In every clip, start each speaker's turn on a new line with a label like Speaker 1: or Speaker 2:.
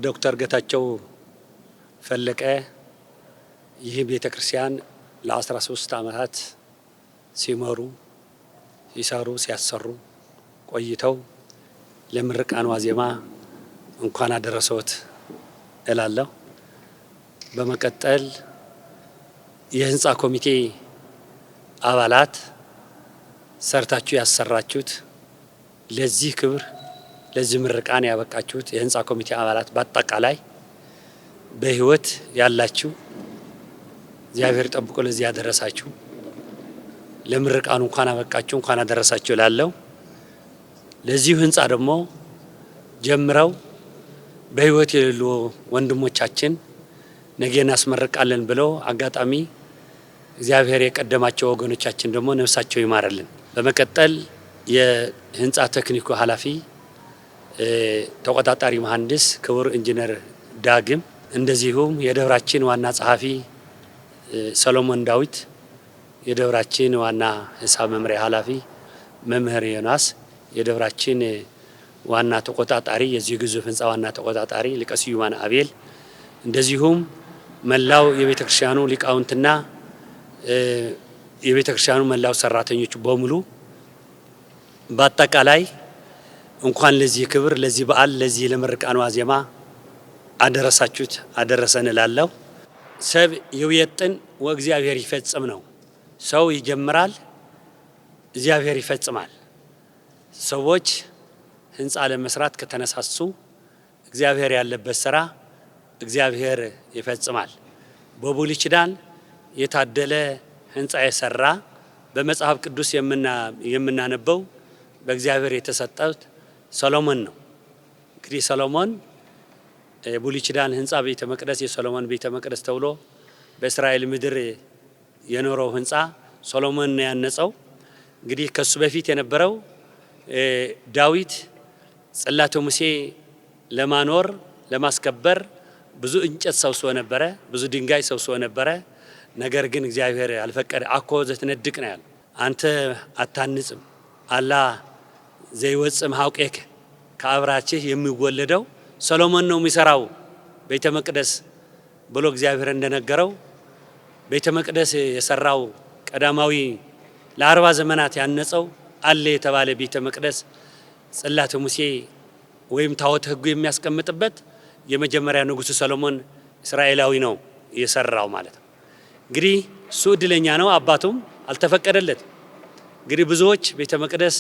Speaker 1: ዶክተር ጌታቸው ፈለቀ ይህ ቤተክርስቲያን ለ13 ዓመታት ሲመሩ ሲሰሩ ሲያሰሩ ቆይተው ለምርቃን ዋዜማ እንኳን አደረሰዎት እላለሁ። በመቀጠል የህንጻ ኮሚቴ አባላት ሰርታችሁ ያሰራችሁት ለዚህ ክብር ለዚህ ምርቃን ያበቃችሁት የህንጻ ኮሚቴ አባላት በአጠቃላይ በህይወት ያላችሁ እግዚአብሔር ጠብቆ ለዚህ ያደረሳችሁ ለምርቃኑ እንኳን አበቃችሁ እንኳን አደረሳችሁ እላለሁ። ለዚህ ህንጻ ደግሞ ጀምረው በህይወት የሌሉ ወንድሞቻችን ነገ እናስመርቃለን ብለው አጋጣሚ እግዚአብሔር የቀደማቸው ወገኖቻችን ደግሞ ነፍሳቸው ይማረልን። በመቀጠል የህንጻ ቴክኒኩ ኃላፊ ተቆጣጣሪ መሐንዲስ ክቡር ኢንጂነር ዳግም፣ እንደዚሁም የደብራችን ዋና ጸሐፊ ሰሎሞን ዳዊት፣ የደብራችን ዋና ሂሳብ መምሪያ ኃላፊ መምህር ዮናስ፣ የደብራችን ዋና ተቆጣጣሪ የዚህ ግዙፍ ህንጻ ዋና ተቆጣጣሪ ሊቀ ስዩማን አቤል፣ እንደዚሁም መላው የቤተክርስቲያኑ ሊቃውንትና የቤተክርስቲያኑ መላው ሰራተኞች በሙሉ በአጠቃላይ እንኳን ለዚህ ክብር ለዚህ በዓል ለዚህ ለምርቃኑ ዋዜማ አደረሳችሁት አደረሰን እላለሁ። ሰብ ይውየጥን ወእግዚአብሔር ይፈጽም ነው። ሰው ይጀምራል፣ እግዚአብሔር ይፈጽማል። ሰዎች ህንጻ ለመስራት ከተነሳሱ እግዚአብሔር ያለበት ስራ እግዚአብሔር ይፈጽማል። በብሉይ ኪዳን የታደለ ህንጻ የሰራ በመጽሐፍ ቅዱስ የምናነበው በእግዚአብሔር የተሰጠው ሰሎሞን ነው። እንግዲህ ሰሎሞን የብሉይ ኪዳን ህንጻ ቤተ መቅደስ የሰሎሞን ቤተ መቅደስ ተብሎ በእስራኤል ምድር የኖረው ህንጻ ሰሎሞን ነው ያነጸው። እንግዲህ ከሱ በፊት የነበረው ዳዊት ጽላተ ሙሴ ለማኖር ለማስከበር ብዙ እንጨት ሰብስቦ ነበረ፣ ብዙ ድንጋይ ሰብስቦ ነበረ። ነገር ግን እግዚአብሔር አልፈቀደ። አኮ ዘትነድቅ ነው ያለው። አንተ አታንጽም አላ ዘይወጽም ሀውቄክ ከአብራችህ የሚወለደው ሰሎሞን ነው የሚሰራው ቤተ መቅደስ ብሎ እግዚአብሔር እንደነገረው ቤተ መቅደስ የሰራው ቀዳማዊ ለ40 ዘመናት ያነጸው አለ የተባለ ቤተ መቅደስ ጽላተ ሙሴ ወይም ታቦተ ሕጉ የሚያስቀምጥበት የመጀመሪያ ንጉሥ ሰሎሞን እስራኤላዊ ነው የሰራው ማለት ነው። እንግዲህ እሱ እድለኛ ነው፣ አባቱም አልተፈቀደለት። እንግዲህ ብዙዎች ቤተ መቅደስ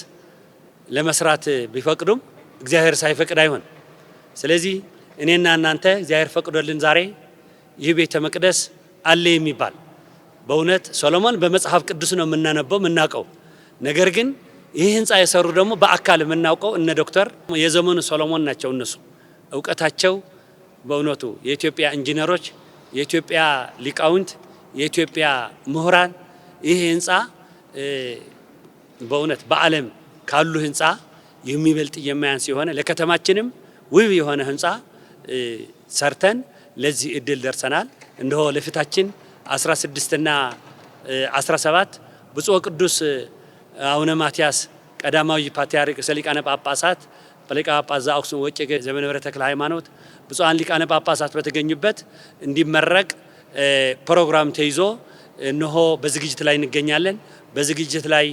Speaker 1: ለመስራት ቢፈቅዱም እግዚአብሔር ሳይፈቅድ አይሆን። ስለዚህ እኔና እናንተ እግዚአብሔር ፈቅዶልን ዛሬ ይህ ቤተ መቅደስ አለ የሚባል በእውነት ሰሎሞን በመጽሐፍ ቅዱስ ነው የምናነበው የምናውቀው። ነገር ግን ይህ ህንጻ የሰሩ ደግሞ በአካል የምናውቀው እነ ዶክተር የዘመኑ ሰሎሞን ናቸው። እነሱ እውቀታቸው በእውነቱ የኢትዮጵያ ኢንጂነሮች፣ የኢትዮጵያ ሊቃውንት፣ የኢትዮጵያ ምሁራን ይህ ህንጻ በእውነት በዓለም ካሉ ህንጻ የሚበልጥ የማያንስ የሆነ ለከተማችንም ውብ የሆነ ህንጻ ሰርተን ለዚህ እድል ደርሰናል። እንደሆ ለፊታችን 16 እና 17 ብፁዕ ቅዱስ አቡነ ማትያስ ቀዳማዊ ፓትርያርክ ሊቃነ ጳጳሳት ሊቀ ጳጳስ ዘአክሱም ወዕጨጌ ዘመንበረ ተክለ ሃይማኖት ብፁዓን ሊቃነ ጳጳሳት በተገኙበት እንዲመረቅ ፕሮግራም ተይዞ እነሆ በዝግጅት ላይ እንገኛለን። በዝግጅት ላይ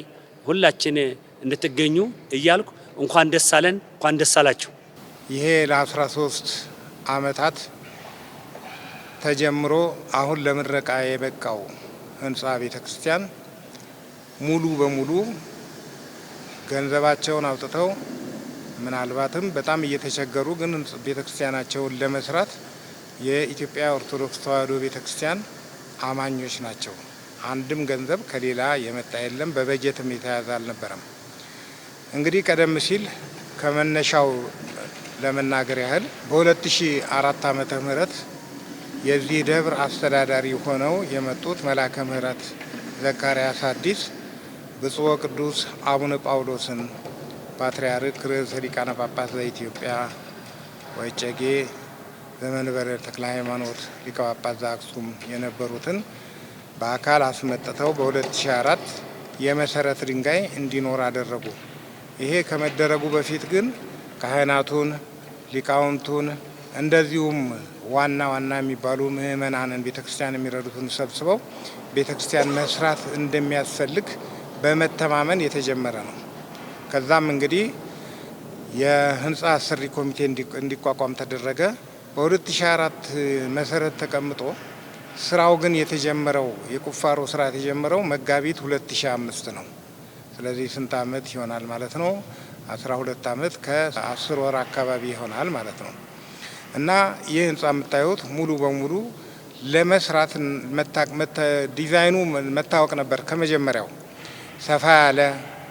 Speaker 1: ሁላችን እንድትገኙ እያልኩ እንኳን ደስ አለን እንኳን ደስ አላችሁ።
Speaker 2: ይሄ ለ13 ዓመታት ተጀምሮ አሁን ለምረቃ የበቃው ህንጻ ቤተክርስቲያን ሙሉ በሙሉ ገንዘባቸውን አውጥተው ምናልባትም በጣም እየተቸገሩ ግን ቤተክርስቲያናቸውን ለመስራት የኢትዮጵያ ኦርቶዶክስ ተዋሕዶ ቤተክርስቲያን አማኞች ናቸው። አንድም ገንዘብ ከሌላ የመጣ የለም፣ በበጀትም የተያዘ አልነበረም። እንግዲህ ቀደም ሲል ከመነሻው ለመናገር ያህል በ2004 ዓመተ ምህረት የዚህ ደብር አስተዳዳሪ ሆነው የመጡት መላከ ምህረት ዘካርያስ አዲስ ብፁዕ ቅዱስ አቡነ ጳውሎስን ፓትርያርክ ርዕሰ ሊቃነ ጳጳሳት ዘኢትዮጵያ ወዕጨጌ ዘመንበረ ተክለ ሃይማኖት ሊቀ ጳጳስ ዘአክሱም የነበሩትን በአካል አስመጥተው በ2004 የመሰረት ድንጋይ እንዲኖር አደረጉ። ይሄ ከመደረጉ በፊት ግን ካህናቱን፣ ሊቃውንቱን፣ እንደዚሁም ዋና የሚባሉ ምእመናንን ቤተክርስቲያን የሚረዱትን ሰብስበው ቤተክርስቲያን መስራት እንደሚያስፈልግ በመተማመን የተጀመረ ነው። ከዛም እንግዲህ የህንፃ አሰሪ ኮሚቴ እንዲቋቋም ተደረገ። በ2004 መሰረት ተቀምጦ ስራው ግን የተጀመረው የቁፋሮ ስራ የተጀመረው መጋቢት 2005 ነው። ስለዚህ ስንት አመት ይሆናል ማለት ነው? 12 አመት ከ10 ወር አካባቢ ይሆናል ማለት ነው። እና ይህ ህንፃ የምታዩት ሙሉ በሙሉ ለመስራት ዲዛይኑ መታወቅ ነበር ከመጀመሪያው። ሰፋ ያለ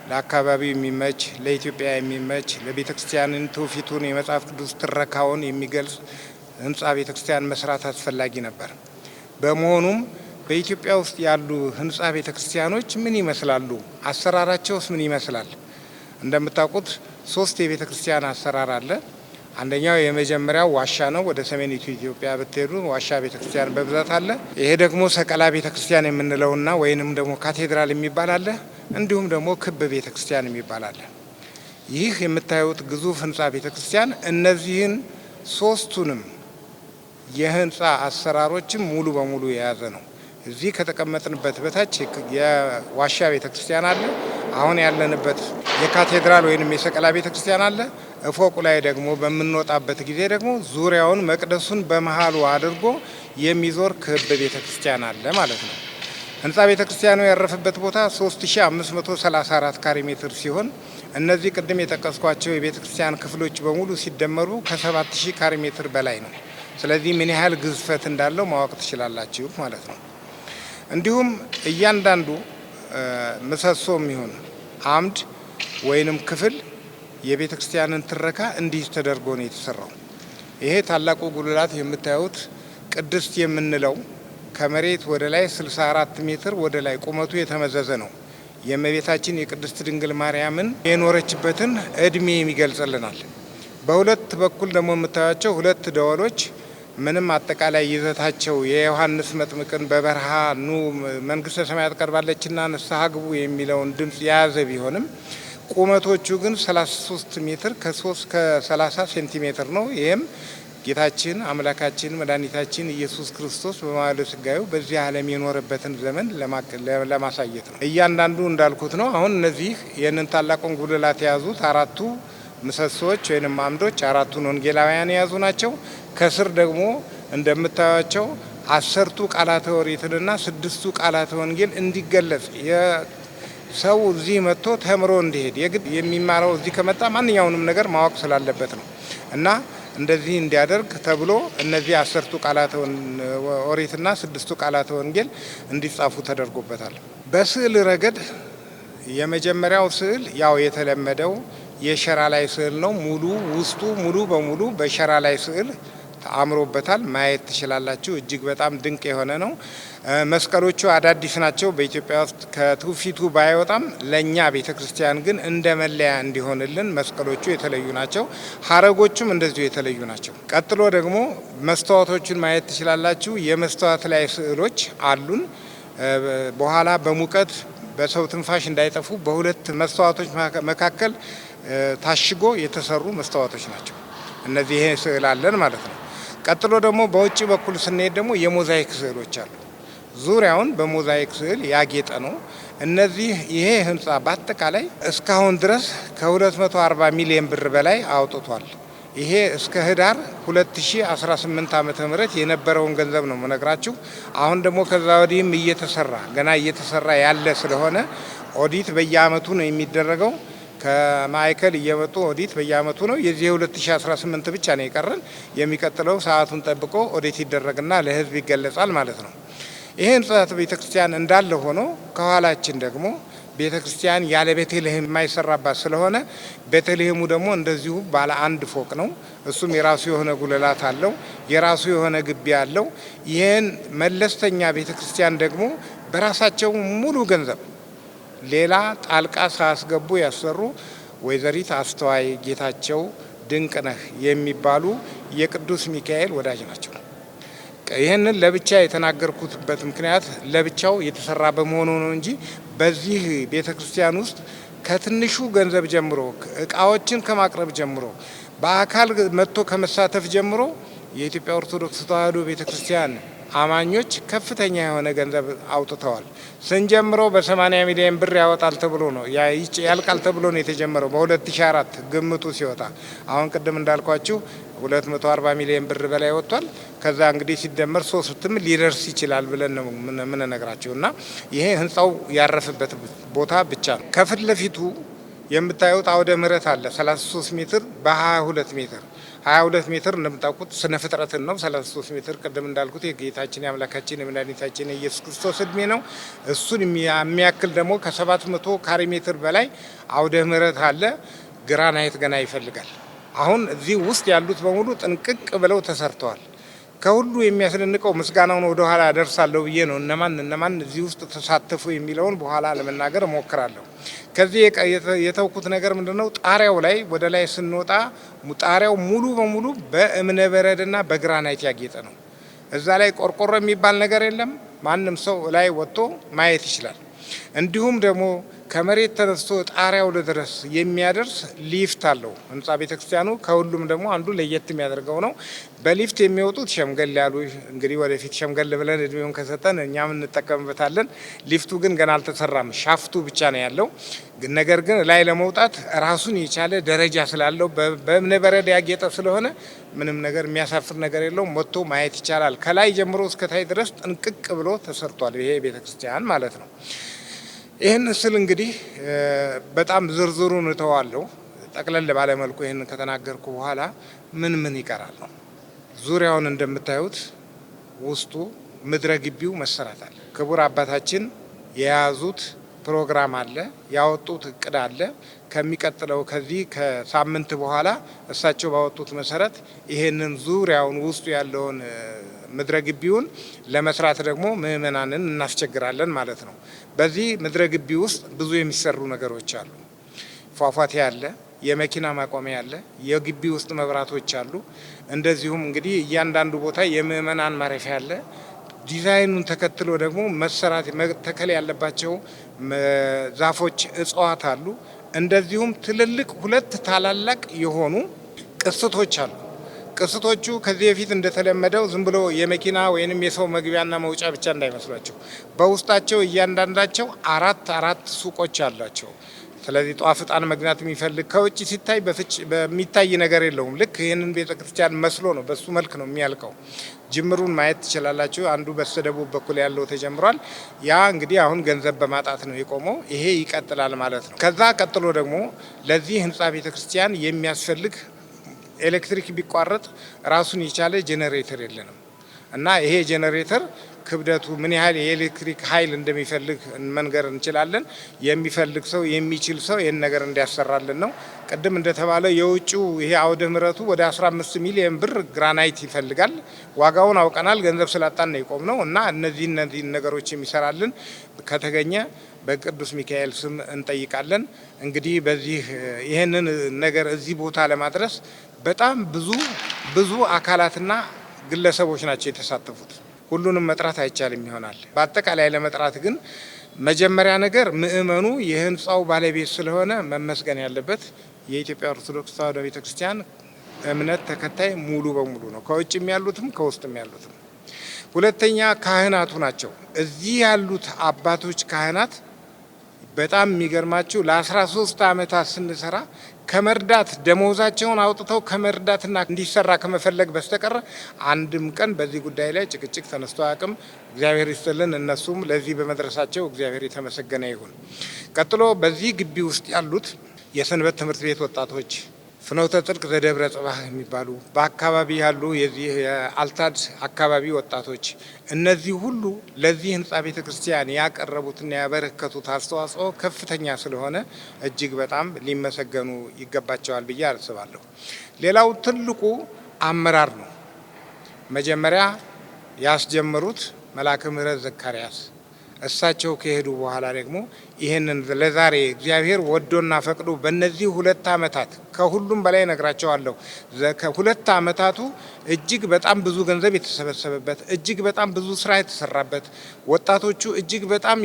Speaker 2: ለአካባቢው የሚመች ለኢትዮጵያ የሚመች ለቤተክርስቲያንን ትውፊቱን የመጽሐፍ ቅዱስ ትረካውን የሚገልጽ ህንፃ ቤተክርስቲያን መስራት አስፈላጊ ነበር። በመሆኑም በኢትዮጵያ ውስጥ ያሉ ህንፃ ቤተክርስቲያኖች ምን ይመስላሉ? አሰራራቸውስ ምን ይመስላል? እንደምታውቁት 3 የቤተክርስቲያን አሰራር አለ። አንደኛው የመጀመሪያው ዋሻ ነው። ወደ ሰሜኒቱ ኢትዮጵያ ብትሄዱ ዋሻ ቤተክርስቲያን በብዛት አለ። ይሄ ደግሞ ሰቀላ ቤተክርስቲያን የምንለውና ወይንም ደግሞ ካቴድራል የሚባል አለ። እንዲሁም ደግሞ ክብ ቤተክርስቲያን የሚባል አለ። ይህ የምታዩት ግዙፍ ህንፃ ቤተክርስቲያን እነዚህን 3ቱንም የህንፃ አሰራሮችም ሙሉ በሙሉ የያዘ ነው። እዚህ ከተቀመጥንበት በታች የዋሻ ቤተክርስቲያን አለ። አሁን ያለንበት የካቴድራል ወይንም የሰቀላ ቤተክርስቲያን አለ። እፎቁ ላይ ደግሞ በምንወጣበት ጊዜ ደግሞ ዙሪያውን መቅደሱን በመሃሉ አድርጎ የሚዞር ክብ ቤተክርስቲያን አለ ማለት ነው። ህንፃ ቤተክርስቲያኑ ያረፈበት ቦታ 3534 ካሬ ሜትር ሲሆን እነዚህ ቅድም የጠቀስኳቸው የቤተክርስቲያን ክፍሎች በሙሉ ሲደመሩ ከ7000 ካሬ ሜትር በላይ ነው። ስለዚህ ምን ያህል ግዝፈት እንዳለው ማወቅ ትችላላችሁ ማለት ነው። እንዲሁም እያንዳንዱ ምሰሶም ይሁን አምድ ወይንም ክፍል የቤተክርስቲያንን ትረካ እንዲህ ተደርጎ ነው የተሰራው። ይሄ ታላቁ ጉልላት የምታዩት ቅድስት የምንለው ከመሬት ወደ ላይ 64 ሜትር ወደ ላይ ቁመቱ የተመዘዘ ነው። የእመቤታችን የቅድስት ድንግል ማርያምን የኖረችበትን እድሜ የሚገልጽልናል። በሁለት በኩል ደግሞ የምታዩቸው 2 ደወሎች ምንም አጠቃላይ ይዘታቸው የዮሐንስ መጥምቅን በበረሃ ኑ መንግስተ ሰማያት ቀርባለችና ንስሐ ግቡ የሚለውን ድምጽ የያዘ ቢሆንም ቁመቶቹ ግን 33 ሜትር ከ30 ሴንቲሜትር ነው። ይህም ጌታችን አምላካችን መድኃኒታችን ኢየሱስ ክርስቶስ በመዋዕለ ሥጋዌው በዚህ ዓለም የኖረበትን ዘመን ለማሳየት ነው። እያንዳንዱ እንዳልኩት ነው። አሁን እነዚህ ይህንን ታላቁን ጉልላት የያዙት 4ቱ ምሰሶዎች ወይንም አምዶች 4ቱን ወንጌላውያን የያዙ ናቸው። ከስር ደግሞ እንደምታዩቸው 10ቱ ቃላተ ኦሪትንና 6ቱ ቃላተ ወንጌል እንዲገለጽ ሰው እዚህ መጥቶ ተምሮ እንዲሄድ የግድ የሚማረው እዚህ ከመጣ ማንኛውንም ነገር ማወቅ ስላለበት ነው እና እንደዚህ እንዲያደርግ ተብሎ እነዚህ 10ቱ ቃላተ ኦሪትና 6ቱ ቃላተ ወንጌል እንዲጻፉ ተደርጎበታል። በስዕል ረገድ የመጀመሪያው ስዕል ያው የተለመደው የሸራ ላይ ስዕል ነው። ውስጡ ሙሉ በሙሉ በሸራ ላይ ስዕል አምሮበታል። ማየት ትችላላችሁ። እጅግ በጣም ድንቅ የሆነ ነው። መስቀሎቹ አዳዲስ ናቸው። በኢትዮጵያ ውስጥ ከትውፊቱ ባይወጣም ለእኛ ቤተክርስቲያን ግን እንደ መለያ እንዲሆንልን መስቀሎቹ የተለዩ ናቸው። ሀረጎቹም እንደዚሁ የተለዩ ናቸው። ቀጥሎ ደግሞ መስታወቶቹን ማየት ትችላላችሁ። የመስታወት ላይ ስዕሎች አሉን። በኋላ በሙቀት በሰው ትንፋሽ እንዳይጠፉ በሁለት መስታወቶች መካከል ታሽጎ የተሰሩ መስታወቶች ናቸው። እነዚህ ይሄ ስዕል አለን ማለት ነው። ቀጥሎ ደግሞ በውጭ በኩል ስንሄድ ደግሞ የሞዛይክ ስዕሎች አሉ። ዙሪያውን በሞዛይክ ስዕል ያጌጠ ነው። ይሄ ህንፃ በአጠቃላይ እስካሁን ድረስ ከ240 ሚሊዮን ብር በላይ አውጥቷል። ይሄ እስከ ህዳር 2018 ዓመተ ምህረት የነበረውን ገንዘብ ነው መነግራችሁ። አሁን ደግሞ ከዛ ወዲህም ገና እየተሰራ ያለ ስለሆነ ኦዲት በየአመቱ ነው የሚደረገው። ከማዕከል እየመጡ ኦዲት በየአመቱ ነው። የዚህ 2018 ብቻ ነው የቀረን። የሚቀጥለው ሰዓቱን ጠብቆ ኦዲት ይደረግና ለህዝብ ይገለጻል ማለት ነው። ይሄ ህንጻ ቤተክርስቲያን እንዳለ ሆኖ ከኋላችን ደግሞ ቤተክርስቲያን ያለ ቤተልሔም የማይሰራባት ስለሆነ ቤተልሔሙ ደግሞ እንደዚሁ ባለ 1 ፎቅ ነው። እሱም የራሱ የሆነ ጉልላት አለው፣ የራሱ የሆነ ግቢ አለው። ይህን መለስተኛ ቤተክርስቲያን ደግሞ በራሳቸው ሙሉ ገንዘብ ሌላ ጣልቃ ሳያስገቡ ያሰሩ ወይዘሪት አስተዋይ ጌታቸው ድንቅነህ የሚባሉ የቅዱስ ሚካኤል ወዳጅ ናቸው። ይህንን ለብቻ የተናገርኩበት ምክንያት ለብቻው የተሰራ በመሆኑ ነው እንጂ በዚህ ቤተክርስቲያን ውስጥ ከትንሹ ገንዘብ ጀምሮ እቃዎችን ከማቅረብ ጀምሮ በአካል መጥቶ ከመሳተፍ ጀምሮ የኢትዮጵያ ኦርቶዶክስ ተዋሕዶ ቤተክርስቲያን አማኞች ከፍተኛ የሆነ ገንዘብ አውጥተዋል። ስንጀምረው በ80 ሚሊዮን ብር ያወጣል ተብሎ ነው ያልቃል ተብሎ ነው የተጀመረው በ2004 ግምቱ ሲወጣ። አሁን ቅድም እንዳልኳችሁ 240 ሚሊዮን ብር በላይ ወጥቷል። ከዛ እንግዲህ ሲደመር 3 ሊደርስ ይችላል ብለን ነው የምንነግራቸው እና ይሄ ህንፃው ያረፈበት ቦታ ብቻ ነው። ከፊት ለፊቱ የምታዩት አውደ ምሕረት አለ 33 ሜትር በ22 ሜትር 22 ሜትር እንደምታውቁት ስነ ፍጥረትን ነው። 33 ሜትር ቅድም እንዳልኩት የጌታችን የአምላካችን የመድኃኒታችን የኢየሱስ ክርስቶስ እድሜ ነው። እሱን የሚያክል ደግሞ ከ700 ካሬ ሜትር በላይ አውደ ምሕረት አለ። ግራናይት ገና ይፈልጋል። አሁን እዚህ ውስጥ ያሉት በሙሉ ጥንቅቅ ብለው ተሰርተዋል። ከሁሉ የሚያስደንቀው ምስጋናውን ወደ ኋላ አደርሳለሁ ብዬ ነው እነማን እዚህ ውስጥ ተሳተፉ የሚለውን በኋላ ለመናገር እሞክራለሁ። ከዚህ የተውኩት ነገር ምንድነው? ጣሪያው ላይ ወደ ላይ ስንወጣ ጣሪያው ሙሉ በሙሉ በእብነ በረድና በግራናይት ያጌጠ ነው። እዛ ላይ ቆርቆሮ የሚባል ነገር የለም። ማንም ሰው ላይ ወጥቶ ማየት ይችላል። እንዲሁም ደግሞ ከመሬት ተነስቶ ጣሪያው ድረስ የሚያደርስ ሊፍት አለው ህንፃ ቤተክርስቲያኑ። ከሁሉም ደግሞ አንዱ ለየት የሚያደርገው ነው በሊፍት የሚወጡት ሸምገል ያሉ እንግዲህ ወደፊት ሸምገል ብለን እድሜውን ከሰጠን እኛም እንጠቀምበታለን። ሊፍቱ ግን ገና አልተሰራም፣ ሻፍቱ ብቻ ነው ያለው። ነገር ግን ላይ ለመውጣት ራሱን የቻለ ደረጃ ስላለው በእብነ በረድ ያጌጠ ስለሆነ ምንም ነገር የሚያሳፍር ነገር የለውም። ወጥቶ ማየት ይቻላል። ከላይ ጀምሮ እስከታይ ድረስ ጥንቅቅ ብሎ ተሰርቷል ይሄ ቤተክርስቲያን ማለት ነው። ይህን ስል እንግዲህ በጣም ዝርዝሩን እተዋለሁ። ጠቅለል ባለመልኩ ይህን ከተናገርኩ በኋላ ምን ይቀራል ነው። ዙሪያውን እንደምታዩት ውስጡ ምድረ ግቢው መሰራት አለ። ክቡር አባታችን የያዙት ፕሮግራም አለ፣ ያወጡት እቅድ አለ። ከሚቀጥለው ከዚህ ከሳምንት በኋላ እሳቸው ባወጡት መሰረት ይሄንን ዙሪያውን ውስጡ ያለውን ምድረ ግቢውን ለመስራት ደግሞ ምእመናንን እናስቸግራለን ማለት ነው። በዚህ ምድረ ግቢ ውስጥ ብዙ የሚሰሩ ነገሮች አሉ። ፏፏቴ አለ፣ የመኪና ማቆሚያ አለ፣ የግቢ ውስጥ መብራቶች አሉ። እንደዚሁም እንግዲህ እያንዳንዱ ቦታ የምእመናን ማረፊያ አለ። ዲዛይኑን ተከትሎ ደግሞ መሰራት መተከል ያለባቸው ዛፎች፣ እጽዋት አሉ። እንደዚሁም ትልልቅ 2 ታላላቅ የሆኑ ቅስቶች አሉ። ቅስቶቹ ከዚህ በፊት እንደተለመደው ዝም ብሎ የመኪና ወይንም የሰው መግቢያና መውጫ ብቻ እንዳይመስሏቸው በውስጣቸው እያንዳንዳቸው 4 ሱቆች አሏቸው። ስለዚህ ጧፍ ዕጣን መግዛት የሚፈልግ ከውጭ ሲታይ በሚታይ ነገር የለውም። ልክ ይህንን ቤተክርስቲያን መስሎ ነው፣ በሱ መልክ ነው የሚያልቀው። ጅምሩን ማየት ትችላላችሁ። አንዱ በስተደቡብ በኩል ያለው ተጀምሯል። ያ እንግዲህ አሁን ገንዘብ በማጣት ነው የቆመው። ይሄ ይቀጥላል ማለት ነው። ከዛ ቀጥሎ ደግሞ ለዚህ ህንፃ ቤተክርስቲያን የሚያስፈልግ ኤሌክትሪክ ቢቋረጥ ራሱን የቻለ ጄኔሬተር የለንም እና ይሄ ጄኔሬተር ክብደቱ ምን ያህል የኤሌክትሪክ ኃይል እንደሚፈልግ መንገር እንችላለን። የሚፈልግ ሰው የሚችል ሰው ይህን ነገር እንዲያሰራልን ነው። ቅድም እንደተባለ የውጭው ይሄ አውደ ምሕረቱ ወደ 15 ሚሊዮን ብር ግራናይት ይፈልጋል። ዋጋውን አውቀናል፣ ገንዘብ ስላጣን ነው የቆምነው እና እነዚህ ነገሮች የሚሰራልን ከተገኘ በቅዱስ ሚካኤል ስም እንጠይቃለን። እንግዲህ በዚህ ይህንን ነገር እዚህ ቦታ ለማድረስ በጣም ብዙ አካላትና ግለሰቦች ናቸው የተሳተፉት። ሁሉንም መጥራት አይቻልም ይሆናል። በአጠቃላይ ለመጥራት ግን መጀመሪያ ነገር ምእመኑ የህንፃው ባለቤት ስለሆነ መመስገን ያለበት የኢትዮጵያ ኦርቶዶክስ ተዋሕዶ ቤተክርስቲያን እምነት ተከታይ ሙሉ በሙሉ ነው፣ ከውጭም ያሉትም ከውስጥም ያሉትም። ሁለተኛ ካህናቱ ናቸው። እዚህ ያሉት አባቶች ካህናት በጣም የሚገርማችሁ ለ13 ዓመታት ስንሰራ ከመርዳት ደሞዛቸውን አውጥተው ከመርዳትና እንዲሰራ ከመፈለግ በስተቀር አንድም ቀን በዚህ ጉዳይ ላይ ጭቅጭቅ ተነስቶ አያውቅም። እግዚአብሔር ይስጥልን። እነሱም ለዚህ በመድረሳቸው እግዚአብሔር የተመሰገነ ይሁን። ቀጥሎ በዚህ ግቢ ውስጥ ያሉት የሰንበት ትምህርት ቤት ወጣቶች፣ ፍኖተ ጽድቅ ዘደብረ ጽባህ የሚባሉ በአካባቢ ያሉ የዚህ የአልታድ አካባቢ ወጣቶች፣ እነዚህ ሁሉ ለዚህ ህንፃ ቤተ ክርስቲያን ያቀረቡትና ያበረከቱት አስተዋጽኦ ከፍተኛ ስለሆነ እጅግ በጣም ሊመሰገኑ ይገባቸዋል ብዬ አስባለሁ። ሌላው ትልቁ አመራር ነው። መጀመሪያ ያስጀመሩት መልአከ ምሕረት ዘካርያስ እሳቸው ከሄዱ በኋላ ደግሞ ይህንን ለዛሬ እግዚአብሔር ወዶና ፈቅዶ በእነዚህ 2 ዓመታት ከሁሉም በላይ ነግራቸዋለሁ። ከ2 ዓመታቱ እጅግ በጣም ብዙ ገንዘብ የተሰበሰበበት፣ እጅግ በጣም ብዙ ስራ የተሰራበት፣ ወጣቶቹ እጅግ በጣም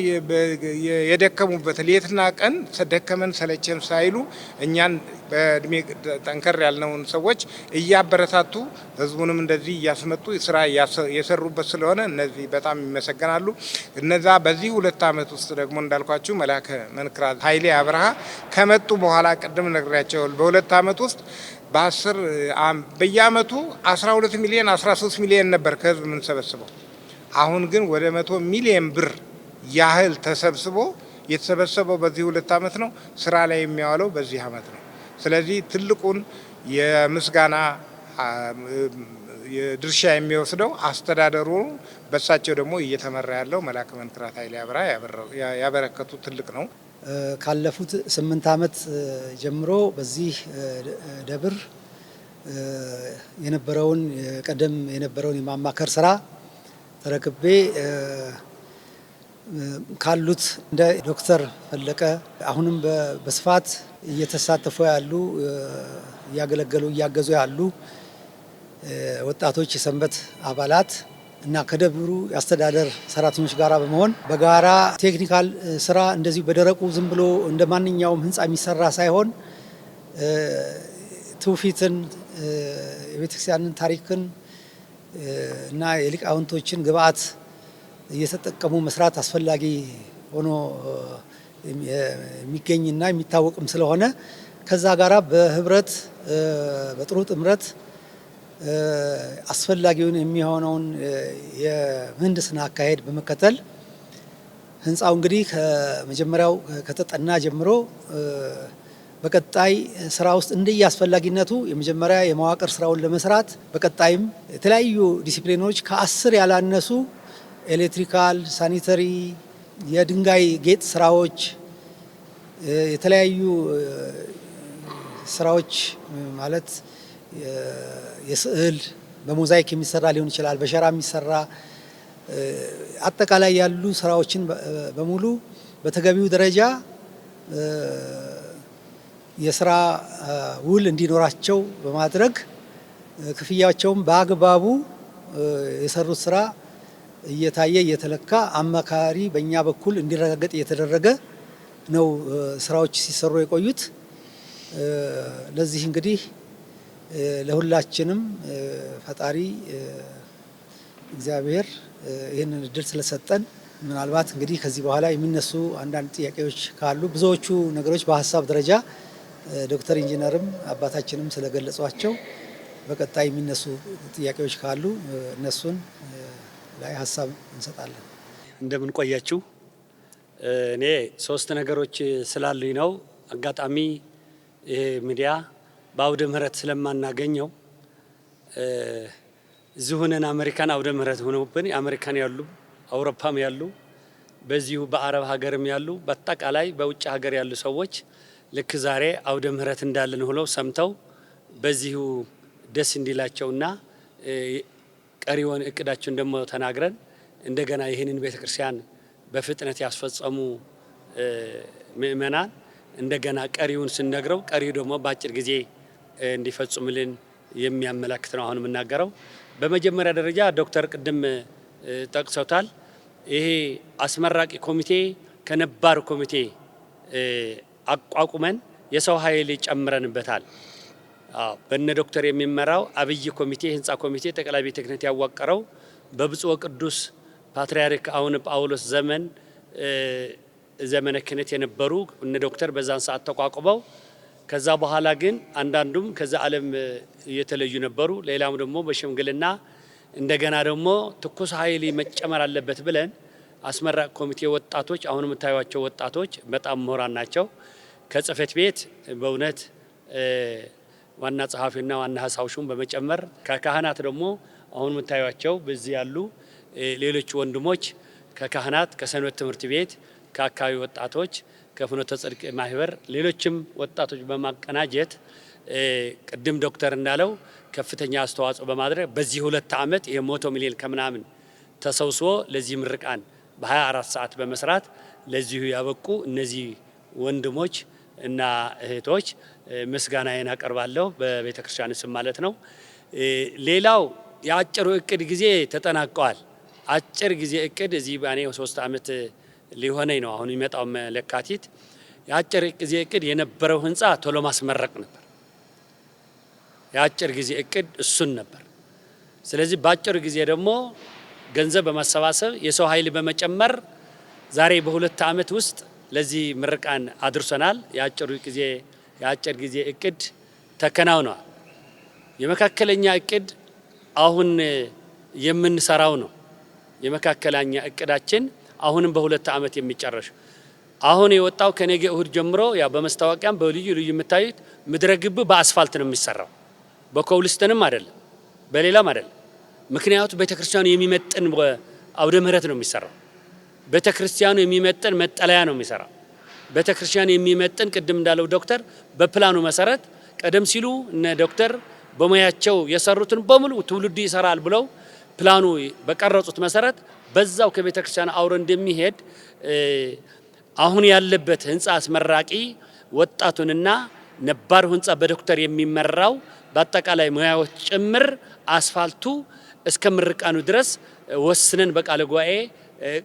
Speaker 2: የደከሙበት፣ ሌትና ቀን ደከመን ሰለቸን ሳይሉ እኛን በእድሜ ጠንከር ያልነውን ሰዎች እያበረታቱ ህዝቡንም እንደዚህ እያስመጡ ስራ የሰሩበት ስለሆነ እነዚህ በጣም ይመሰገናሉ። እነዛ በዚህ 2 ዓመት ውስጥ ደግሞ እንዳልኳችሁ መላከ መንክራት ኃይሌ አብርሃ ከመጡ በኋላ ቅድም ነግሬያቸው በ2 ዓመት ውስጥ በየአመቱ 12 ሚሊዮን 13 ሚሊዮን ነበር ከህዝብ የምንሰበስበው። አሁን ግን ወደ 100 ሚሊዮን ብር ያህል ተሰብስቦ የተሰበሰበው በዚህ 2 ዓመት ነው። ስራ ላይ የሚያዋለው በዚህ ዓመት ነው። ስለዚህ ትልቁን የምስጋና ድርሻ የሚወስደው አስተዳደሩ በሳቸው ደግሞ እየተመራ ያለው መላከ መንክራት ኃይሌ አብርሃ ያበረከቱ ትልቅ ነው።
Speaker 3: ካለፉት 8 ዓመት ጀምሮ በዚህ ደብር የነበረውን የማማከር ስራ ተረክቤ ካሉት እንደ ዶክተር ፈለቀ አሁንም በስፋት እየተሳተፉ ያሉ እያገለገሉ እያገዙ ያሉ ወጣቶች የሰንበት አባላት እና ከደብሩ የአስተዳደር ሰራተኞች ጋራ በመሆን በጋራ ቴክኒካል ስራ እንደዚሁ በደረቁ ዝም ብሎ እንደ ማንኛውም ህንፃ የሚሰራ ሳይሆን ትውፊትን የቤተክርስቲያንን ታሪክን እና የሊቃውንቶችን ግብአት እየተጠቀሙ መስራት አስፈላጊ ሆኖ የሚገኝና የሚታወቅም ስለሆነ ከዛ ጋራ በህብረት በጥሩ ጥምረት አስፈላጊውን የሚሆነውን የምህንድስና አካሄድ በመከተል ህንፃው እንግዲህ ከመጀመሪያው ከተጠና ጀምሮ በቀጣይ ስራ ውስጥ እንደየ አስፈላጊነቱ የመጀመሪያ የመዋቅር ስራውን ለመስራት በቀጣይም የተለያዩ ዲሲፕሊኖች ከ10 ያላነሱ ኤሌክትሪካል፣ ሳኒተሪ፣ የድንጋይ ጌጥ ስራዎች፣ የተለያዩ ስራዎች ማለት የስዕል በሞዛይክ የሚሰራ ሊሆን ይችላል፣ በሸራ የሚሰራ አጠቃላይ ያሉ ስራዎችን በሙሉ በተገቢው ደረጃ የስራ ውል እንዲኖራቸው በማድረግ ክፍያቸውም በአግባቡ የሰሩት ስራ እየታየ እየተለካ አማካሪ በእኛ በኩል እንዲረጋገጥ እየተደረገ ነው ስራዎች ሲሰሩ የቆዩት። ለዚህ እንግዲህ ለሁላችንም ፈጣሪ እግዚአብሔር ይህንን እድል ስለሰጠን ምናልባት እንግዲህ ከዚህ በኋላ የሚነሱ አንዳንድ ጥያቄዎች ካሉ ብዙዎቹ ነገሮች በሀሳብ ደረጃ ዶክተር ኢንጂነርም አባታችንም ስለገለጿቸው በቀጣይ የሚነሱ ጥያቄዎች ካሉ እነሱን ላይ ሀሳብ እንሰጣለን።
Speaker 1: እንደምን ቆያችሁ? እኔ 3 ነገሮች ስላሉኝ ነው። አጋጣሚ ይሄ ሚዲያ በአውደ ምህረት ስለማናገኘው እዚሁ ሆነን አሜሪካን አውደ ምህረት ሆነውብን አሜሪካን ያሉ አውሮፓም ያሉ በዚሁ በአረብ ሀገርም ያሉ በአጠቃላይ በውጭ ሀገር ያሉ ሰዎች ልክ ዛሬ አውደ ምህረት እንዳለን ሆነው ሰምተው በዚሁ ደስ እንዲላቸውና ቀሪውን እቅዳቸውን ደግሞ ተናግረን እንደገና ይህንን ቤተክርስቲያን በፍጥነት ያስፈጸሙ ምእመናን እንደገና ቀሪውን ስንነግረው ቀሪው ደግሞ በአጭር ጊዜ እንዲፈጽሙልን የሚያመላክት ነው አሁን የምናገረው። በመጀመሪያ ደረጃ ዶክተር ቅድም ጠቅሰውታል። ይሄ አስመራቂ ኮሚቴ ከነባር ኮሚቴ አቋቁመን የሰው ኃይል ጨምረንበታል። በነ ዶክተር የሚመራው አብይ ኮሚቴ ህንፃ ኮሚቴ ጠቅላይ ቤተ ክህነት ያዋቀረው በብፁዕ ቅዱስ ፓትርያርክ አቡነ ጳውሎስ ዘመነ ክህነት የነበሩ እነ ዶክተር በዛን ሰዓት ተቋቁመው ከዛ በኋላ ግን አንዳንዱም ከዛ ዓለም እየተለዩ ነበሩ። ሌላም ደግሞ በሽምግልና እንደገና ደግሞ ትኩስ ኃይል መጨመር አለበት ብለን አስመራቂ ኮሚቴ ወጣቶች አሁን የምታዩቸው ወጣቶች በጣም ምሁራን ናቸው። ከጽህፈት ቤት በእውነት ዋና ጸሐፊና ዋና ሀሳብ ሹም በመጨመር ከካህናት ደግሞ አሁን የምታዩቸው በዚህ ያሉ ሌሎች ወንድሞች ከካህናት ከሰንበት ትምህርት ቤት ከአካባቢ ወጣቶች ከፍኖተ ጽድቅ ማህበር ሌሎችም ወጣቶች በማቀናጀት ቅድም ዶክተር እንዳለው ከፍተኛ አስተዋጽኦ በማድረግ በዚህ 2 ዓመት የ100 ሚሊዮን ከምናምን ተሰብስቦ ለዚህ ምርቃን በ24 ሰዓት በመስራት ለዚሁ ያበቁ እነዚህ ወንድሞች እና እህቶች ምስጋናዬን አቀርባለሁ በቤተ ክርስቲያን ስም ማለት ነው። ሌላው የአጭሩ እቅድ ጊዜ ተጠናቀዋል። አጭር ጊዜ እቅድ እዚህ ባኔ 3 ዓመት ሊሆነኝ ነው አሁን የሚመጣው ለካቲት የአጭር ጊዜ እቅድ የነበረው ህንፃ ቶሎ ማስመረቅ ነበር። የአጭር ጊዜ እቅድ እሱን ነበር። ስለዚህ በአጭር ጊዜ ደግሞ ገንዘብ በማሰባሰብ የሰው ኃይል በመጨመር ዛሬ በ2 ዓመት ውስጥ ለዚህ ምርቃን አድርሰናል። የአጭር ጊዜ እቅድ ተከናውኗል። የመካከለኛ እቅድ አሁን የምንሰራው ነው። የመካከለኛ እቅዳችን አሁንም በ2 ዓመት የሚጨረሽ አሁን የወጣው ከነገ እሁድ ጀምሮ ያው በመስታወቂያም በልዩ ልዩ የምታዩት ምድረ ግብ በአስፋልት ነው የሚሰራው። በኮብልስተንም አይደለም በሌላም አይደለም። ምክንያቱም ቤተክርስቲያኑ የሚመጥን አውደ ምህረት ነው የሚሰራው። ቤተክርስቲያኑ የሚመጥን መጠለያ ነው የሚሰራው። ቤተክርስቲያኑ የሚመጥን ቅድም እንዳለው ዶክተር በፕላኑ መሰረት ቀደም ሲሉ እነ ዶክተር በሙያቸው የሰሩትን በሙሉ ትውልዱ ይሰራል ብለው ፕላኑ በቀረጹት መሰረት በዛው ከቤተክርስቲያን አውሮ እንደሚሄድ አሁን ያለበት ህንፃ አስመራቂ ወጣቱንና ነባር ህንፃ በዶክተር የሚመራው በአጠቃላይ ሙያዎች ጭምር አስፋልቱ እስከ ምርቃኑ ድረስ ወስነን በቃለ ጉባኤ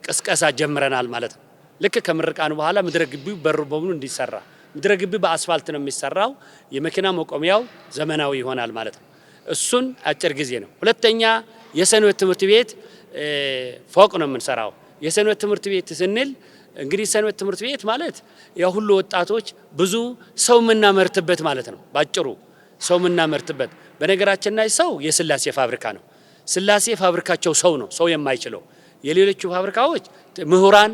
Speaker 1: ቅስቀሳ ጀምረናል ማለት ነው። ልክ ከምርቃኑ በኋላ ምድረ ግቢው በሩ በሙሉ እንዲሰራ ምድረ ግቢ በአስፋልት ነው የሚሰራው። የመኪና መቆሚያው ዘመናዊ ይሆናል ማለት ነው። እሱን አጭር ጊዜ ነው። ሁለተኛ የሰንበት ትምህርት ቤት ፎቅ ነው የምንሰራው። የሰንበት ትምህርት ቤት ስንል እንግዲህ ሰንበት ትምህርት ቤት ማለት ያው ሁሉ ወጣቶች ብዙ ሰው የምናመርትበት ማለት ነው። ባጭሩ ሰው የምናመርትበት። በነገራችን ላይ ሰው የስላሴ ፋብሪካ ነው። ስላሴ ፋብሪካቸው ሰው ነው፣ ሰው የማይችለው። የሌሎቹ ፋብሪካዎች ምሁራን፣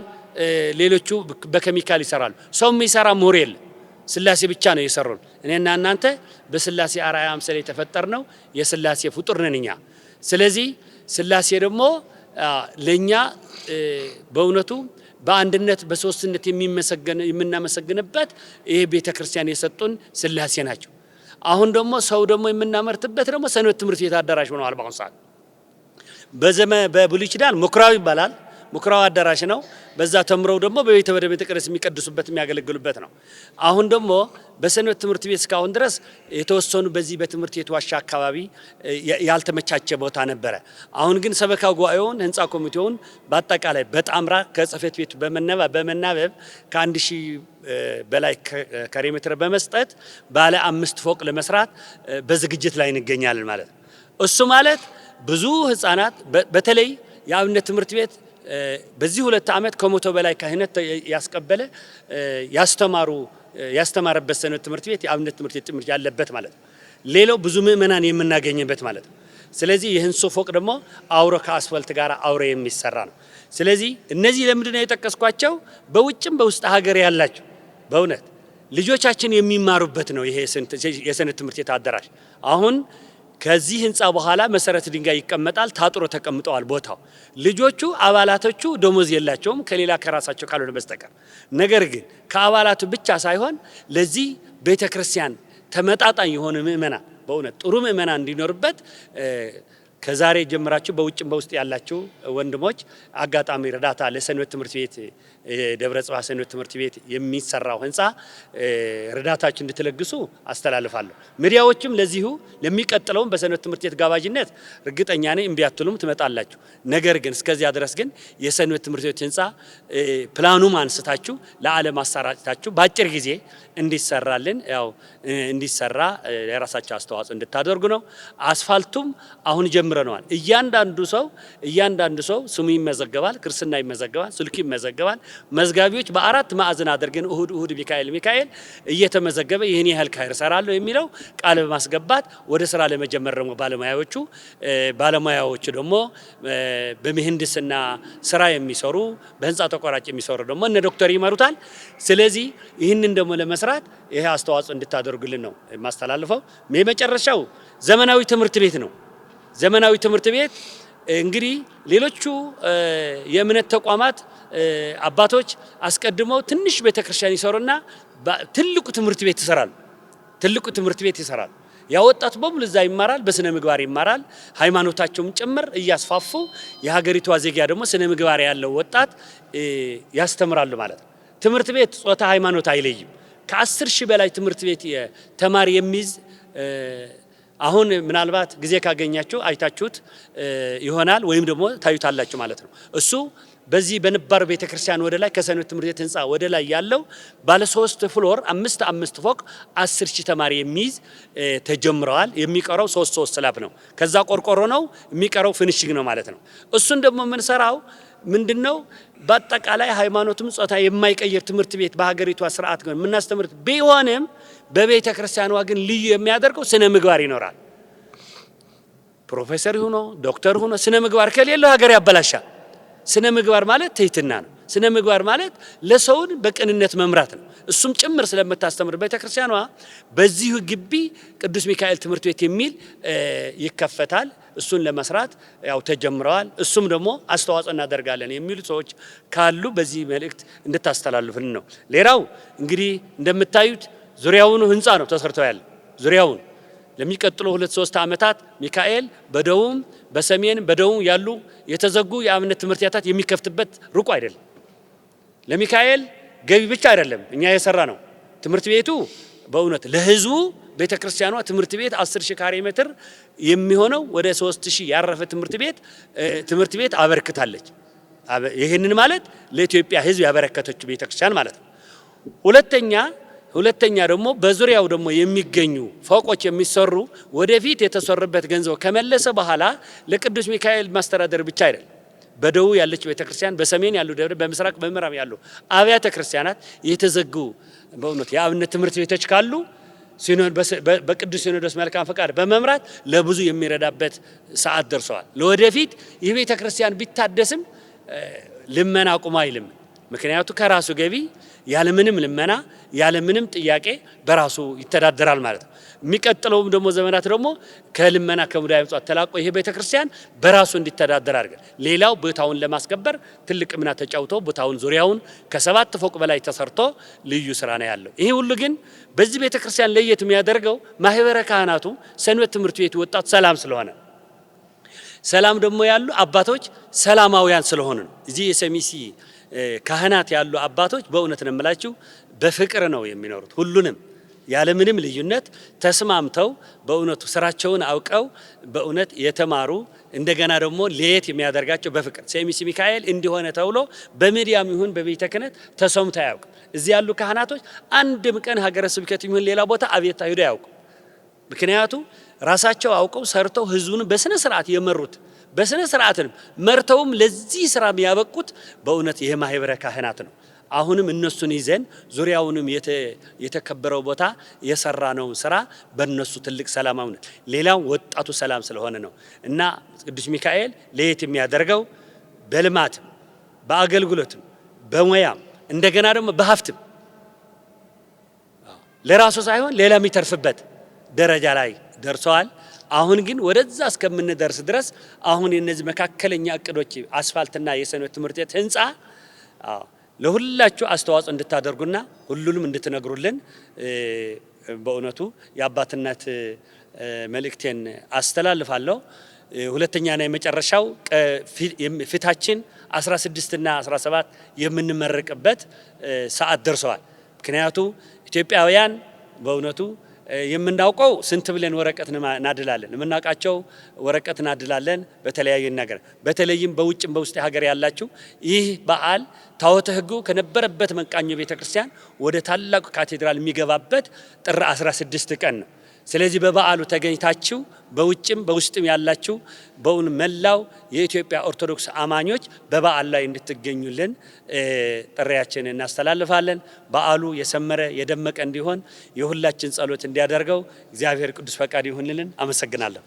Speaker 1: ሌሎቹ በኬሚካል ይሰራሉ። ሰው የሚሰራ ምሁር የለም። ስላሴ ብቻ ነው የሰሩን። እኔና እናንተ በስላሴ አርአያ አምሳል የተፈጠርነው የስላሴ ፍጡር ነን እኛ። ስለዚህ ስላሴ ደግሞ ለኛ በእውነቱ በአንድነት በሶስትነት የምናመሰግንበት ይሄ ቤተክርስቲያን የሰጡን ስላሴ ናቸው። አሁን ደግሞ ሰው ደግሞ የምናመርትበት ደግሞ ሰንበት ትምህርት ቤት አዳራሽ ሆኗል። በአሁኑ ሰዓት በብሉይ ኪዳን ምኩራብ ይባላል። ምኩራብ አዳራሽ ነው። በዛ ተምረው ደግሞ በቤተ መቅደስ የሚቀድሱበት የሚያገለግሉበት ነው። አሁን ደግሞ በሰንበት ትምህርት ቤት እስካሁን ድረስ የተወሰኑ በዚህ በትምህርት ቤት ዋሻ አካባቢ ያልተመቻቸ ቦታ ነበረ። አሁን ግን ሰበካ ጉባኤውን ህንፃ ኮሚቴውን በአጠቃላይ በጣምራ ከጽሕፈት ቤቱ በመናበብ ከ1000 በላይ ካሬ ሜትር በመስጠት ባለ 5 ፎቅ ለመስራት በዝግጅት ላይ እንገኛለን ማለት ነው። እሱ ማለት ብዙ ህፃናት በተለይ የአብነት ትምህርት ቤት በዚህ 2 ዓመት ከ100 በላይ ካህናት ያስቀበለ ያስተማረበት ሰንበት ትምህርት ቤት የአብነት ትምህርት ቤት ትምህርት ያለበት ማለት ነው። ሌላው ብዙ ምእመናን የምናገኝበት ማለት ነው። ስለዚህ የህንሶ ፎቅ ደግሞ አውሮ ከአስፋልት ጋር አውሮ የሚሰራ ነው። ስለዚህ እነዚህ ለምንድነው የጠቀስኳቸው? በውጭም በውስጥ ሀገር ያላቸው በእውነት ልጆቻችን የሚማሩበት ነው። ይሄ የሰንበት ትምህርት ቤት አዳራሽ አሁን ከዚህ ህንፃ በኋላ መሰረት ድንጋይ ይቀመጣል። ታጥሮ ተቀምጠዋል ቦታው። ልጆቹ አባላቶቹ ደሞዝ የላቸውም ከሌላ ከራሳቸው ካልሆነ በስተቀር። ነገር ግን ከአባላቱ ብቻ ሳይሆን ለዚህ ቤተክርስቲያን ተመጣጣኝ የሆነ ምእመናን በእውነት ጥሩ ምእመናን እንዲኖርበት ከዛሬ ጀምራችሁ በውጭም በውስጥ ያላችሁ ወንድሞች አጋጣሚ ረዳታ ለሰንበት ትምህርት ቤት ደብረ ጽባህ ሰንበት ትምህርት ቤት የሚሰራው ህንፃ ረዳታችሁ እንድትለግሱ አስተላልፋለሁ። ሚዲያዎችም ለዚሁ ለሚቀጥለውም በሰንበት ትምህርት ቤት ጋባዥነት እርግጠኛ ነኝ እምቢ አትሉም፣ ትመጣላችሁ። ነገር ግን እስከዚያ ድረስ ግን የሰንበት ትምህርት ቤት ህንፃ ፕላኑም አንስታችሁ ለዓለም አሰራጭታችሁ በአጭር ጊዜ እንዲሰራልን ያው እንዲሰራ የራሳችሁ አስተዋጽኦ እንድታደርጉ ነው። አስፋልቱም አሁን ጀምረናል። እያንዳንዱ ሰው ስሙ ይመዘገባል፣ ክርስትና ይመዘገባል፣ ስልኩ ይመዘገባል። መዝጋቢዎች በ4 ማዕዘን አድርገን እሁድ ሚካኤል እየተመዘገበ ይህን ያህል ካህር ሰራለሁ የሚለው ቃል በማስገባት ወደ ስራ ለመጀመር ደግሞ ባለሙያዎቹ ደግሞ በምህንድስና ስራ የሚሰሩ በህንፃ ተቆራጭ የሚሰሩ ደግሞ እነ ዶክተር ይመሩታል። ስለዚህ ይህንን ደግሞ ለመስራት ይሄ አስተዋጽኦ እንድታደርጉልን ነው የማስተላልፈው። የመጨረሻው ዘመናዊ ትምህርት ቤት ነው። ዘመናዊ ትምህርት ቤት እንግዲህ ሌሎቹ የእምነት ተቋማት አባቶች አስቀድመው ትንሽ ቤተክርስቲያን ይሰሩና ትልቁ ትምህርት ቤት ይሰራሉ። ያወጣት በሙሉ እዛ ይማራል፣ በስነ ምግባር ይማራል፣ ሃይማኖታቸውም ጭምር እያስፋፉ የሀገሪቷ ዜጋ ደግሞ ስነ ምግባር ያለው ወጣት ያስተምራሉ ማለት ነው። ትምህርት ቤት ጾታ ሃይማኖት አይለይም። ከ10,000 በላይ ትምህርት ቤት ተማሪ የሚይዝ አሁን ምናልባት ጊዜ ካገኛችሁ አይታችሁት ይሆናል ወይም ደግሞ ታዩታላችሁ ማለት ነው። እሱ በዚህ በነባር ቤተክርስቲያን ወደ ላይ ከሰንበት ትምህርት ቤት ህንፃ ወደ ላይ ያለው ባለ 3 ፍሎር 5 ፎቅ 10,000 ተማሪ የሚይዝ ተጀምረዋል። የሚቀረው 3 ስላብ ነው። ከዛ ቆርቆሮ ነው የሚቀረው ፊኒሺንግ ነው ማለት ነው። እሱን ደግሞ የምንሰራው ምንድነው በአጠቃላይ ሃይማኖቱም ጾታ የማይቀየር ትምህርት ቤት በሀገሪቷ ስርዓት ግን የምናስተምር ቢሆንም በቤተክርስቲያኗ ግን ልዩ የሚያደርገው ስነ ምግባር ይኖራል። ፕሮፌሰር ሆኖ ዶክተር ሆኖ ስነ ምግባር ከሌለው ሀገር ያበላሻል። ስነ ምግባር ማለት ትህትና ነው። ስነ ምግባር ማለት ለሰውን በቅንነት መምራት ነው። እሱም ጭምር ስለምታስተምር ቤተክርስቲያኗ በዚሁ ግቢ ቅዱስ ሚካኤል ትምህርት ቤት የሚል ይከፈታል። እሱን ለመስራት ያው ተጀምረዋል። እሱም ደግሞ አስተዋጽኦ እናደርጋለን የሚሉ ሰዎች ካሉ በዚህ መልእክት እንድታስተላልፉልን ነው። ሌላው እንግዲህ እንደምታዩት ዙሪያውን ህንፃ ነው ተሰርቶ ያለ ዙሪያውን ለሚቀጥለው 2-3 ዓመታት ሚካኤል በደቡብ በሰሜን በደቡብ ያሉ የተዘጉ የአብነት ትምህርት ቤታት የሚከፍትበት ሩቅ አይደለም። ለሚካኤል ገቢ ብቻ አይደለም እኛ የሰራ ነው። ትምህርት ቤቱ በእውነት ለህዝቡ ቤተክርስቲያኗ ትምህርት ቤት 10,000 ካሬ ሜትር የሚሆነው ወደ 3,000 ያረፈ ትምህርት ቤት አበርክታለች። ይሄንን ማለት ለኢትዮጵያ ህዝብ ያበረከተችው ቤተክርስቲያን ማለት ነው። ሁለተኛ ደግሞ በዙሪያው ደግሞ የሚገኙ ፎቆች የሚሰሩ ወደፊት የተሰሩበት ገንዘብ ከመለሰ በኋላ ለቅዱስ ሚካኤል ማስተዳደር ብቻ አይደለም። በደቡብ ያለች ቤተክርስቲያን፣ በሰሜን ያሉ ደብረ፣ በምስራቅ በምዕራብ ያሉ አብያተ ክርስቲያናት የተዘጉ በእውነት የአብነት ትምህርት ቤቶች ካሉ በቅዱስ ሲኖዶስ መልካም ፈቃድ በመምራት ለብዙ የሚረዳበት ሰዓት ደርሰዋል። ለወደፊት ይህ ቤተክርስቲያን ቢታደስም ልመና ቁም አይልም። ምክንያቱ ከራሱ ገቢ ያለምንም ልመና ያለምንም ጥያቄ በራሱ ይተዳደራል ማለት ነው። የሚቀጥለውም ደግሞ ዘመናት ደግሞ ከልመና ከሙዳየ ምጽዋት ተላቆ ይሄ ቤተክርስቲያን በራሱ እንዲተዳደር አድርገን ሌላው ቦታውን ለማስከበር ትልቅ ሚና ተጫውቶ ቦታውን ዙሪያውን ከ7 ፎቅ በላይ ተሰርቶ ልዩ ስራ ነው ያለው። ይሄ ሁሉ ግን በዚህ ቤተክርስቲያን ለየት የሚያደርገው ማህበረ ካህናቱ ሰንበት ትምህርት ቤት ወጣት ሰላም ስለሆነ ሰላም ደግሞ ያሉ አባቶች ሰላማውያን ስለሆኑ ነው። እዚህ የሰሚሲ ካህናት ያሉ አባቶች በእውነት ነው የምላችሁ በፍቅር ነው የሚኖሩት። ሁሉንም ያለምንም ልዩነት ተስማምተው በእውነቱ ስራቸውን አውቀው በእውነት የተማሩ እንደገና ደግሞ ለየት የሚያደርጋቸው በፍቅር ሰሚሲ ሚካኤል እንዲሆነ ተብሎ በሚዲያም ይሁን በቤተ ክህነት ተሰምቶ ያውቅ። እዚህ ያሉ ካህናቶች አንድም ቀን ሀገረ ስብከት ይሁን ሌላ ቦታ አቤት አይዶ ያውቁ። ምክንያቱ ራሳቸው አውቀው ሰርተው ህዝቡን በስነ ስርዓት የመሩት በስነ ስርዓትንም መርተውም ለዚህ ስራ የሚያበቁት በእውነት ይሄ ማህበረ ካህናት ነው። አሁንም እነሱን ይዘን ዙሪያውንም የተከበረው ቦታ የሰራነው ስራ በእነሱ ትልቅ ሰላማዊ ነው። ሌላው ወጣቱ ሰላም ስለሆነ ነው እና ቅዱስ ሚካኤል ለየት የሚያደርገው በልማትም በአገልግሎትም በሙያም እንደገና ደግሞ በሀብትም ለራሱ ሳይሆን ሌላ የሚተርፍበት ደረጃ ላይ ደርሰዋል። አሁን ግን ወደዛ እስከምንደርስ ድረስ አሁን የነዚህ መካከለኛ እቅዶች አስፋልትና የሰንበት ትምህርት ቤት ህንፃ ለሁላችሁ አስተዋጽኦ እንድታደርጉና ሁሉንም እንድትነግሩልን በእውነቱ የአባትነት መልእክቴን አስተላልፋለሁ። ሁለተኛና የመጨረሻው ፊታችን 16ና 17 የምንመረቅበት ሰዓት ደርሰዋል። ምክንያቱ ኢትዮጵያውያን በእውነቱ የምናውቀው ስንት ብለን ወረቀት እናድላለን። የምናውቃቸው ወረቀት እናድላለን በተለያየ ነገር። በተለይም በውጭም በውስጥ ሀገር ያላችሁ ይህ በዓል ታቦተ ሕጉ ከነበረበት መቃኞ ቤተክርስቲያን ወደ ታላቁ ካቴድራል የሚገባበት ጥር 16 ቀን ነው። ስለዚህ በበዓሉ ተገኝታችሁ በውጭም በውስጥም ያላችሁ በእውን መላው የኢትዮጵያ ኦርቶዶክስ አማኞች በበዓል ላይ እንድትገኙልን ጥሪያችንን እናስተላልፋለን። በዓሉ የሰመረ የደመቀ እንዲሆን የሁላችን ጸሎት እንዲያደርገው እግዚአብሔር ቅዱስ ፈቃድ ይሁንልን። አመሰግናለሁ።